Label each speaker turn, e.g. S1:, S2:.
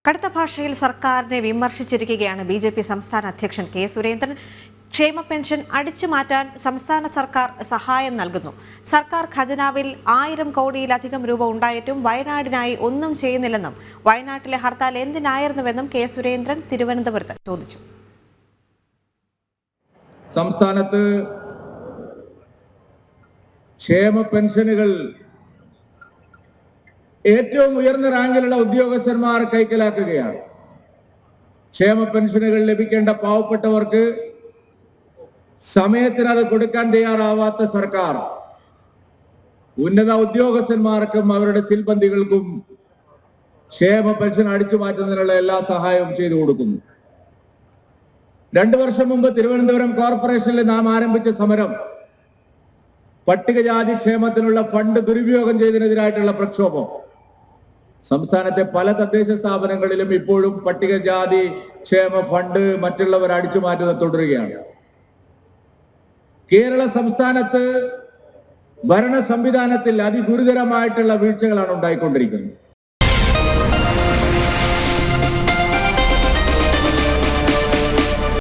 S1: കടുത്ത ഭാഷയിൽ സർക്കാരിനെ വിമർശിച്ചിരിക്കുകയാണ് ബി.ജെ.പി. സംസ്ഥാന അധ്യക്ഷൻ കെ. സുരേന്ദ്രൻ. ക്ഷേമ പെൻഷൻ അടിച്ചുമാറ്റാൻ സംസ്ഥാന സർക്കാർ സഹായം നൽകുന്നു. സർക്കാർ ഖജനാവിൽ 1000 കോടിയിലധികം രൂപ ഉണ്ടായിട്ടും വയനാടിനായി ഒന്നും ചെയ്യുന്നില്ലെന്നും വയനാട്ടിലെ ഹർത്താൽ എന്തിനായിരുന്നുവെന്നും കെ. സുരേന്ദ്രൻ തിരുവനന്തപുരത്ത് ചോദിച്ചു.
S2: സംസ്ഥാനത്ത് ക്ഷേമ പെൻഷനുകൾ ഏറ്റവും ഉയർന്ന റാങ്കിലുള്ള ഉദ്യോഗസ്ഥന്മാർ കൈക്കലാക്കുകയാണ്. ക്ഷേമ പെൻഷനുകൾ ലഭിക്കേണ്ട പാവപ്പെട്ടവർക്ക് സമയത്തിന് അത് കൊടുക്കാൻ തയ്യാറാവാത്ത സർക്കാർ ഉന്നത ഉദ്യോഗസ്ഥന്മാർക്കും അവരുടെ സിൽബന്ധികൾക്കും ക്ഷേമ പെൻഷൻ അടിച്ചു മാറ്റുന്നതിനുള്ള എല്ലാ സഹായവും ചെയ്തു കൊടുക്കുന്നു. 2 വർഷം മുമ്പ് തിരുവനന്തപുരം കോർപ്പറേഷനിൽ നാം ആരംഭിച്ച സമരം പട്ടികജാതി ക്ഷേമത്തിനുള്ള ഫണ്ട് ദുരുപയോഗം ചെയ്തതിനെതിരായിട്ടുള്ള പ്രക്ഷോഭം സംസ്ഥാനത്തെ പല തദ്ദേശ സ്ഥാപനങ്ങളിലും ഇപ്പോഴും പട്ടികജാതി ക്ഷേമ ഫണ്ട് മറ്റുള്ളവർ അടിച്ചു മാറ്റുന്നത് തുടരുകയാണ്. കേരള സംസ്ഥാനത്ത് ഭരണ സംവിധാനത്തിൽ അതിഗുരുതരമായിട്ടുള്ള വീഴ്ചകളാണ് ഉണ്ടായിക്കൊണ്ടിരിക്കുന്നത്.